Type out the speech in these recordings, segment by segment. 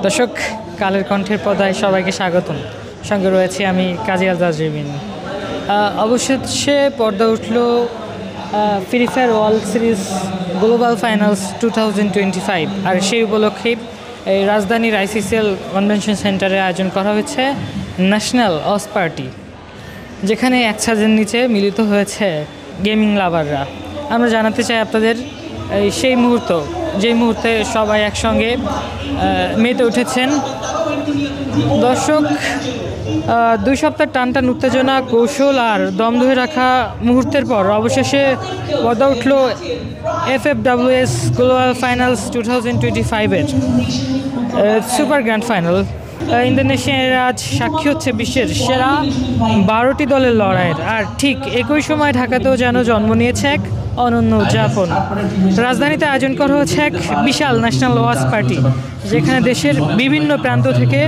দর্শক, কালের কণ্ঠের পর্দায় সবাইকে স্বাগতম। সঙ্গে রয়েছে আমি কাজী আজাদ রিমিন। অবশেষে পর্দা উঠল free fire world series global finals 2025, আর সেই উপলক্ষে এই রাজধানীর আইসিসিএল কনভেনশন সেন্টারে আয়োজন করা হয়েছে ন্যাশনাল অস পার্টি, যেখানে এক ছাদের নিচে মিলিত হয়েছে গেমিং লাভাররা। আমরা জানাতে চাই আপনাদের সেই মুহূর্ত, যেই মুহূর্তে সবাই একসঙ্গে মেতে উঠেছেন। দর্শক, 2 সপ্তাহ টানটান উত্তেজনা, কৌশল আর দম ধরে রাখা মুহূর্তের পর অবশেষে পর্দা উঠল FFWS গ্লোবাল ফাইনালস 2025-এর সুপার গ্র্যান্ড ফাইনাল। ইন্দোনেশিয়ার আজ সাক্ষী হচ্ছে বিশ্বের সেরা 12টি দলের লড়াইয়ের, আর ঠিক একই সময় ঢাকাতেও যেন জন্ম নিয়েছে এক অনন্য উদযাপন। রাজধানীতে আয়োজন করা হচ্ছে এক বিশাল ন্যাশনাল ওয়াচ পার্টি, যেখানে দেশের বিভিন্ন প্রান্ত থেকে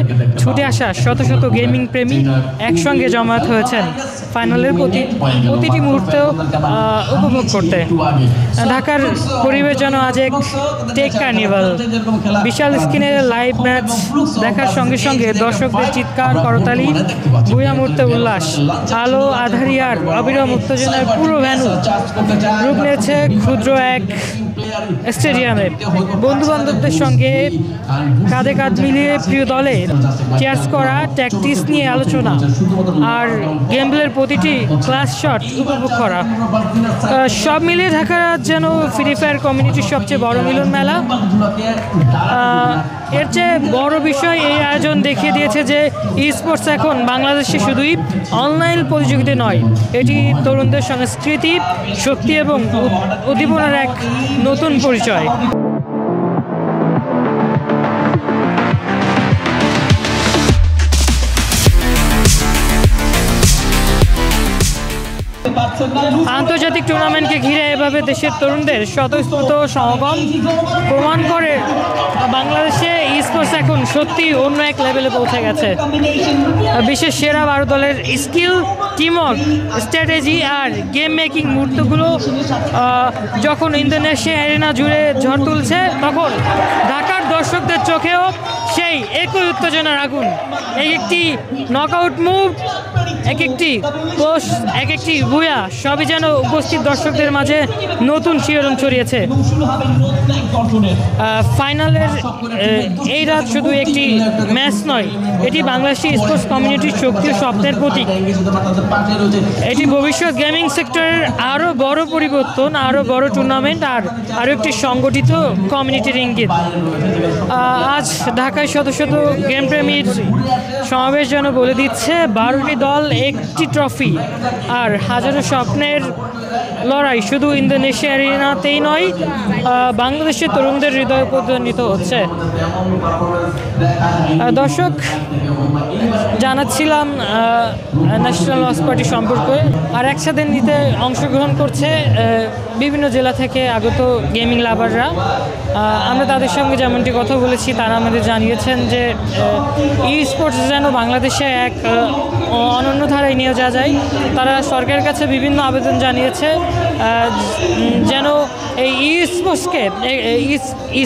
ছুটে আসা শত শত গেমিং প্রেমী একসঙ্গে জমায়েত হয়েছেন ফাইনালের প্রতিটি মুহূর্তেও উপভোগ করতে। ঢাকার পরিবেশ যেন আজ এক টেক কার্নিভাল। বিশাল স্ক্রিনে লাইভ ম্যাচ দেখার সঙ্গে সঙ্গে দর্শকদের চিৎকার, করতালি, ভূয়া মুহূর্তে উল্লাস, আলো আধারিয়ার অবিরাম উত্তেজনার পুরো ভ্যানু রূপ নিয়েছে ক্ষুদ্র এক স্টেডিয়ামে। বন্ধুবান্ধবদের সঙ্গে কাঁধে কাঁধ মিলিয়ে প্রিয় দলে চেয়ার্স করা, ট্যাকটিক্স নিয়ে আলোচনা আর গেমপ্লের প্রতিটি ক্লাস শট উপভোগ করা, সব মিলিয়ে ঢাকা যেন ফ্রি ফায়ার কমিউনিটির সবচেয়ে বড় মিলন মেলা। এর চেয়ে বড় বিষয়, এই আয়োজন দেখিয়ে দিয়েছে যে স্পোর্টস এখন বাংলাদেশে শুধুই অনলাইন প্রতিযোগিতা নয়, এটি তরুণদের সংস্কৃতি, শক্তি এবং উদ্দীপনার এক নতুন পরিচয়। আন্তর্জাতিক টুর্নামেন্টকে ঘিরে এভাবে দেশের তরুণদের স্বতঃস্ফূর্ত সমাগম প্রমাণ করে বাংলাদেশে স্পোর্টস এখন সত্যি অন্য এক লেভেলে পৌঁছে গেছে। বিশ্বের সেরা 12 দলের স্কিল, টিমওয়ার্ক, স্ট্র্যাটেজি আর গেম মেকিং মুহূর্তগুলো যখন ইন্দোনেশিয়া অ্যারেনা জুড়ে ঝড় তুলছে, তখন ঢাকার দর্শকদের চোখেও সেই একই উত্তেজনার আগুন। এক একটি নকআউট মুভ, এক একটি পোস্ট, এক একটি ভূয়া, সবই যেন উপস্থিত দর্শকদের মাঝে নতুন শিহরণ ছড়িয়েছে। ফাইনালের এই রাত শুধু একটি ম্যাচ নয়, এটি বাংলাদেশি স্পোর্টস কমিউনিটির শক্তি ও স্বপ্নের প্রতীক। এটি ভবিষ্যৎ গেমিং সেক্টরের আরও বড় পরিবর্তন, আরও বড় টুর্নামেন্ট আর আরও একটি সংগঠিত কমিউনিটির ইঙ্গিত। আজ ঢাকায় শত শত গেম প্রেমীর সমাবেশ যেন বলে দিচ্ছে 12টি দল, একটি ট্রফি আর হাজারো স্বপ্নের লড়াই শুধু ইন্দোনেশিয়া অ্যারেনাতেই নয়, বাংলাদেশের তরুণদের হৃদয়ে প্রতিধ্বনিত হচ্ছে। দর্শক, জানাচ্ছিলাম ন্যাশনাল ওয়াচ পার্টি সম্পর্কে। আর একসাথে নিতে অংশগ্রহণ করছে বিভিন্ন জেলা থেকে আগত গেমিং লাভাররা। আমরা তাদের সঙ্গে যেমনটি কথা বলেছি, তারা আমাদের জানিয়েছেন যে স্পোর্টস যেন বাংলাদেশে এক অনন্য ধারায় নিয়ে যাওয়া যায়। তারা সরকারের কাছে বিভিন্ন আবেদন জানিয়েছে যেন এই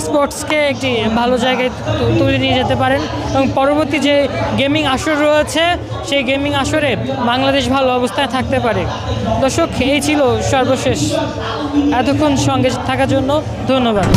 স্পোর্টসকে একটি ভালো জায়গায় তুলে নিয়ে যেতে পারেন, এবং পরবর্তী যে গেমিং আসর রয়েছে সেই গেমিং আসরে বাংলাদেশ ভালো অবস্থায় থাকতে পারে। দর্শক, এই ছিল সর্বশেষ। এতক্ষণ সঙ্গে থাকার জন্য ধন্যবাদ।